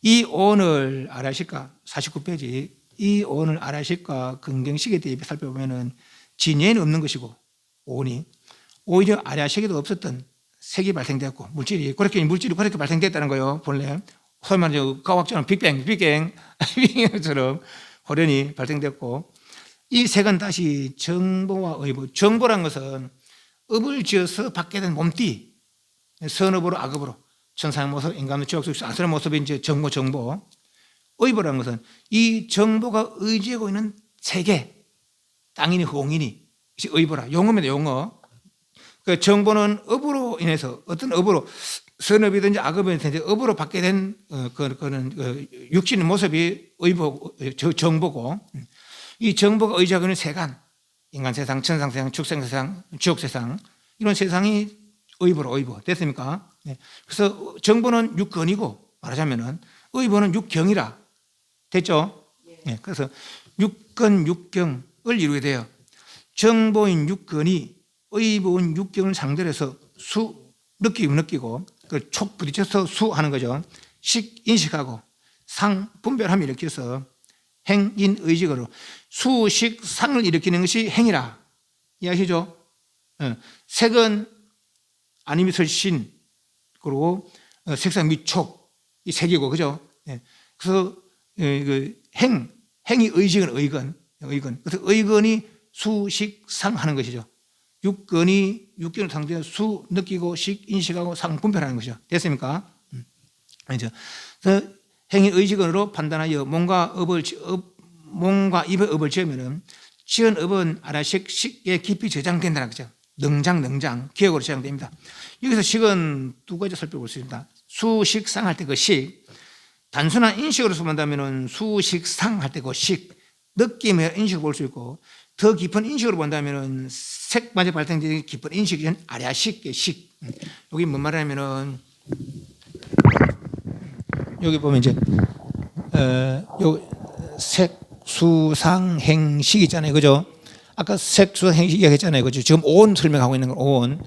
이 오늘 아라식과 49페이지 이 오늘 아라식과 근경식에 대해 살펴보면은 진예는 없는 것이고 오히려 아라식에도 없었던 색이 발생되었고 물질이 그렇게 발생됐다는 거예요. 본래 소위 말하는 과학자는 빅뱅처럼 호련히 발생됐고 이 색은 다시 정보와 의무. 정보란 것은 업을 지어서 받게 된 몸띠, 선업으로 악업으로 천상의 모습, 인간의 지옥 속에서 아수라의 모습이 이제 정보. 의보라는 것은 이 정보가 의지하고 있는 세계, 땅이니 홍이니 이것이 의보라. 용어입니다. 용어. 그 정보는 업으로 인해서 어떤 업으로 선업이든지 악업이든지 업으로 받게 된 그런 육신의 모습이 의보, 정보고, 이 정보가 의지하고 있는 세간, 인간 세상, 천상 세상, 축생 세상, 지옥 세상, 이런 세상이 의보 됐습니까? 네. 그래서 정보는 육건이고 말하자면은 의보는 육경이라 됐죠? 네. 그래서 육건 육경을 이루게 돼요. 정보인 육건이 의보인 육경을 상대로 해서 느끼고 그 촉 부딪혀서 수하는 거죠. 식 인식하고 상 분별함을 일으켜서 행인 의식으로 수식상을 일으키는 것이 행이라 이해하시죠? 색은 아니미설 신 그리고 색상 미촉 이 색이고 그죠? 그래서 그 행이 의식은 의건 그래서 의건이 수식상하는 것이죠. 육건이 육견을 상대로 수 느끼고 식 인식하고 상 분별하는 것이죠. 됐습니까? 그래서 행위 의식으로 판단하여 몸과 입의 업을 지으면은 지은 업은 아라식 식에 깊이 저장된다는 거죠. 능장 기억으로 저장됩니다. 여기서 식은 두 가지 살펴볼 수 있습니다. 수식상 할 때 그 식, 단순한 인식으로서 본다면은 수식상 할 때 그 식, 느낌의 인식을 볼 수 있고 더 깊은 인식으로 본다면은 색마저 발생되는 깊은 인식은 아라식의 식. 여기 뭔 말하냐면은 여기 보면 이제 요 색수상행식 있잖아요, 그죠? 아까 색수상행식 이야기했잖아요, 그죠? 지금 온 설명하고 있는 건 온.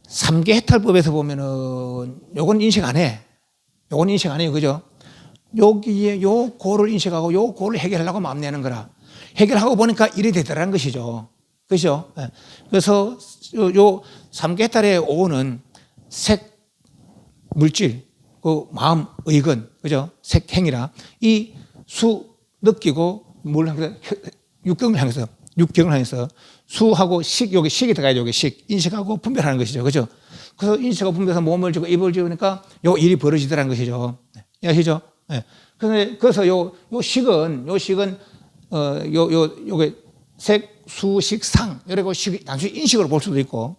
3개 해탈법에서 보면은 요건 인식 안 해. 요건 인식 안 해요, 그죠? 여기에 요 고를 인식하고 요 고를 해결하려고 마음 내는 거라. 해결하고 보니까 일이 되더라는 것이죠. 그죠? 그래서 요 3개 해탈의 오는 색, 물질, 그 마음, 의건, 그죠? 색행이라 이 수 느끼고 뭘 향해서 육경을 향해서 수하고 식, 여기 식이 들어가야죠. 여기 식, 인식하고 분별하는 것이죠. 그죠? 그래서 인식하고 분별해서 몸을 지고 입을 지으니까 요 일이 벌어지더라는 것이죠. 아시죠? 그래서 요 식은 요게 색, 수, 식, 상, 이러고 식, 단순히 인식으로 볼 수도 있고,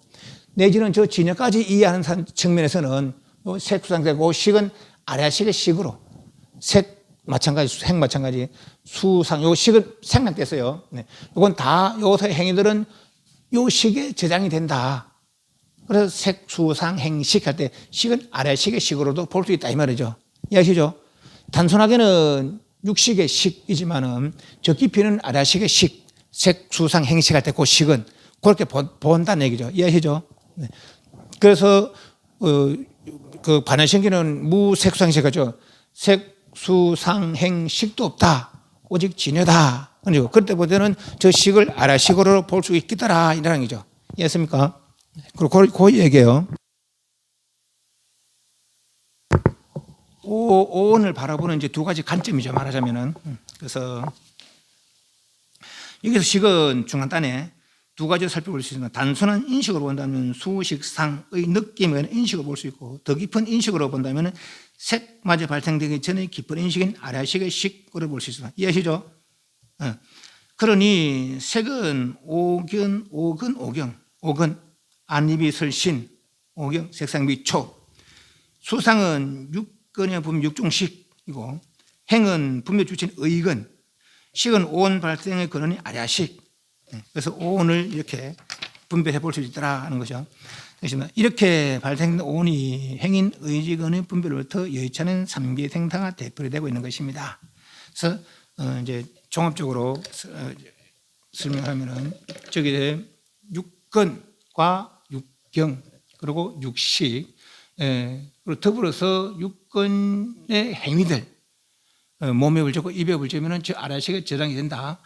내지는 저 진여까지 이해하는 측면에서는 요 색, 수, 상, 그 식은 아래식의 식으로, 색, 마찬가지, 행 마찬가지, 수, 상, 요 식은 생략됐어요. 요건 다, 요새 행위들은 요 식에 저장이 된다. 그래서 색, 수, 상, 행, 식 할 때 식은 아래식의 식으로도 볼 수 있다. 이 말이죠. 이해하시죠? 단순하게는 육식의 식이지만은 저 깊이는 아라식의 식, 색, 수상, 행식 할 때 그 식은 그렇게 본다는 얘기죠. 이해하시죠? 그래서 그 반야신기는 무색수상식하죠. 색, 수상, 행식도 없다. 오직 진여다. 그때 보다는 저 식을 아라식으로 볼 수 있겠더라 이라는 얘기죠. 이해했습니까? 그리고 그 얘기예요. 오온을 바라보는 이제 두 가지 관점이죠. 말하자면은. 그래서 여기서 식은 중간단에 두 가지를 살펴볼 수 있습니다. 단순한 인식으로 본다면 수식상의 느낌의 인식을 볼 수 있고 더 깊은 인식으로 본다면 색마저 발생되기 전에 깊은 인식인 아라식의 식으로 볼 수 있습니다. 이해하시죠? 그러니 색은 오근, 안입이 설신, 오경, 색상 미초, 수상은 육근에 보면 육중식이고 행은 분별 주체인 의근, 식은 오온 발생의 근원이 아라식. 그래서 오온을 이렇게 분별해 볼 수 있더라 하는 것이죠. 이렇게 발생된 오온이 행인 의지근의 분별로부터 여의치 않은 삼계 생탕화 대표이 되고 있는 것입니다. 그래서 이제 종합적으로 설명하면은 저기 육근과 육경 그리고 육식 그리고 더불어서 육근의 행위들 몸에 불지고 입에 불지면은 저 아라식에 저장이 된다.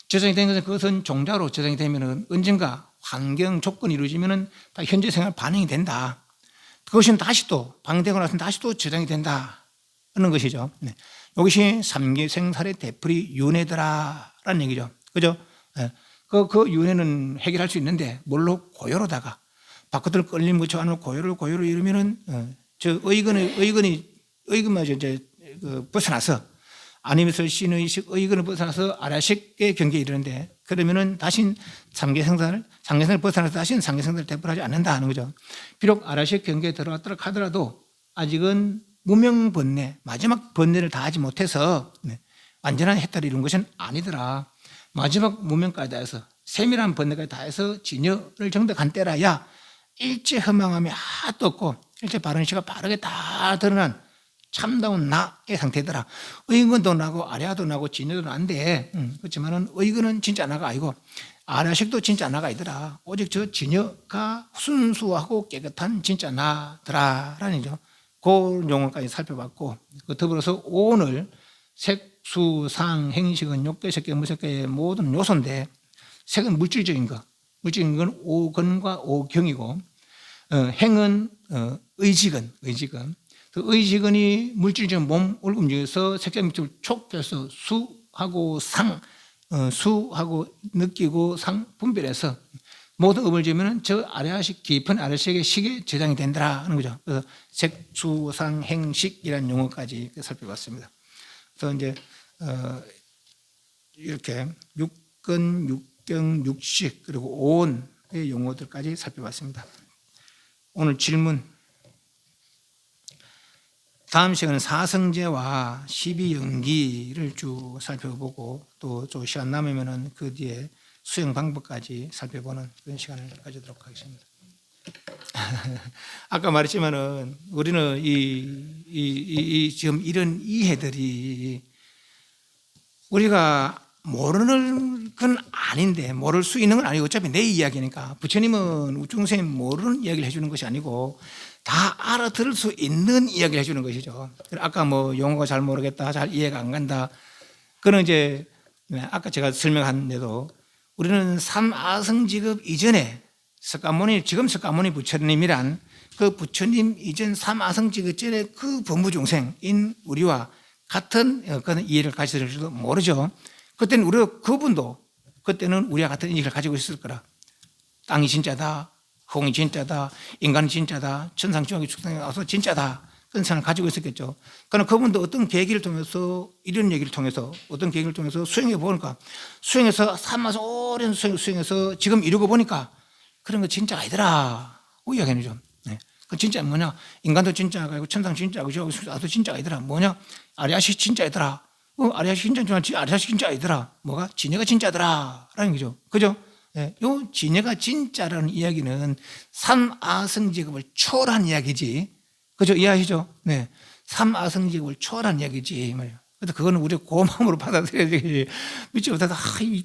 저장이 된 것은 그것은 종자로 저장이 되면은 언젠가 환경 조건이 이루어지면은 다 현재 생활 반영이 된다. 그것은 다시 또 방대고 나서는 다시 또 저장이 된다 하는 것이죠. 이것이 삼계 생살의 되풀이 윤회더라라는 얘기죠. 그죠? 그 윤회는 해결할 수 있는데 뭘로? 고요로다가 바깥으로 끌림 묻혀 안으로 고요로 이러면은 저 의근마저 이제 벗어나서 아니면서 신의식 의근을 벗어나서 아라식의 경계에 이르는데 그러면은 다시 상계생사를 벗어나서 다시는 상계생사를 되풀이하지 않는다 하는 거죠. 비록 아라식 경계에 들어왔다 하더라도 아직은 무명 번뇌 마지막 번뇌를 다 하지 못해서 완전한 해탈을 이룬 것은 아니더라. 마지막 무명까지 다 해서 세밀한 번뇌까지 다 해서 진여를 정득한 때라야 일체 허망함이 하나도 없고 일체 바른시가 바르게 다 드러난 참다운 나의 상태더라. 의근도 나고 아랴도 나고 진여도 난데 그렇지만은 의근은 진짜 나가 아니고 아랴식도 진짜 나가 아니더라. 오직 저 진여가 순수하고 깨끗한 진짜 나더라라는 거죠. 그 용어까지 살펴봤고 더불어서 오늘 색, 수, 상, 행식은 욕계, 색계, 무색계의 모든 요소인데 색은 물질적인 거, 물질적인 건 오건과 오경이고 행은 의지근, 그 의지근이 물질적인 몸을 움직여서 색깔 물질을 촉해서 수하고 상, 수하고 느끼고 상 분별해서 모든 업을 지으면 저 아래식 깊은 아래식의 식에 저장이 된다 하는 거죠. 그래서 색, 수, 상, 행식이라는 용어까지 살펴봤습니다. 그래서 이제 이렇게 육근, 육경, 육식 그리고 오온의 용어들까지 살펴봤습니다. 오늘 질문. 다음 시간은 사성제와 12연기를 쭉 살펴보고 또 좀 시간 남으면 그 뒤에 수행 방법까지 살펴보는 그런 시간을 가지도록 하겠습니다. 아까 말했지만은 우리는 지금 이런 이해들이 우리가 모르는 건 아닌데 모를 수 있는 건 아니고 어차피 내 이야기니까 부처님은 우중생이 모르는 이야기를 해주는 것이 아니고 다 알아들을 수 있는 이야기를 해주는 것이죠. 아까 뭐 용어가 잘 모르겠다, 잘 이해가 안 간다. 그는 이제 아까 제가 설명한 데도 우리는 삼아성직업 이전에 지금 석가모니 부처님이란 그 부처님 이전 삼아성직업 전에 그 범부중생인 우리와 같은 그런 이해를 가질지도 모르죠. 그때는 그때는 우리와 같은 이해를 가지고 있을 거라. 땅이 진짜다, 홍이 진짜다, 인간이 진짜다, 천상 중앙이 축생이 와서 진짜다. 그런 생각을 가지고 있었겠죠. 그러나 그분도 어떤 계기를 통해서 이런 얘기를 통해서 어떤 계기를 통해서 수행해 보니까 수행해서 삼아서 오랜 수행해서 지금 이루고 보니까 그런 거 진짜 아니더라. 이야기하는 거죠. 네. 그 진짜 뭐냐? 인간도 진짜가 아니고 천상 진짜고 저도 진짜가 아니더라. 뭐냐? 아리아식 진짜이더라. 아리아식 진짜인 줄 알지? 아리아식 진짜 아니더라. 뭐가? 진여가 진짜더라. 라는 거죠. 그죠? 네. 요 진여가 진짜라는 이야기는 삼아성직업을 초월한 이야기지. 그죠? 이해하시죠? 네. 삼아성직업을 초월한 이야기지. 말이에요. 그래서 그거는 우리가 고마움으로 받아들여야지. 믿지 못해서,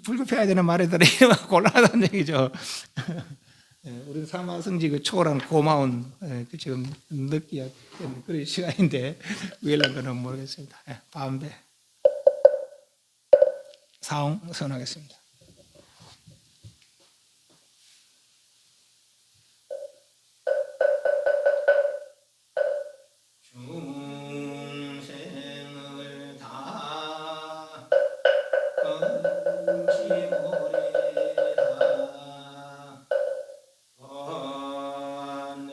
불급해야 되는 말이더라. 이러면 곤란하다는 얘기죠. 우리는 삼아성직을 초월한 고마운 지금 느끼야 되는 그런 시간인데 왜일란 거는 모르겠습니다. 밤배 사옹 선하겠습니다. 중생을 다 건지모리라 번뇌를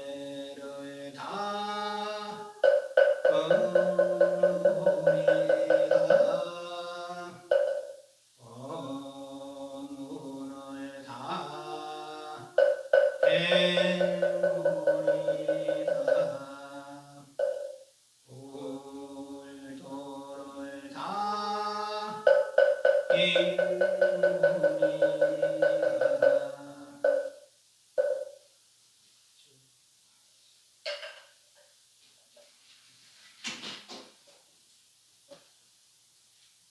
다 건우리라 법문을 다 배우리라 불도를 다 이루리라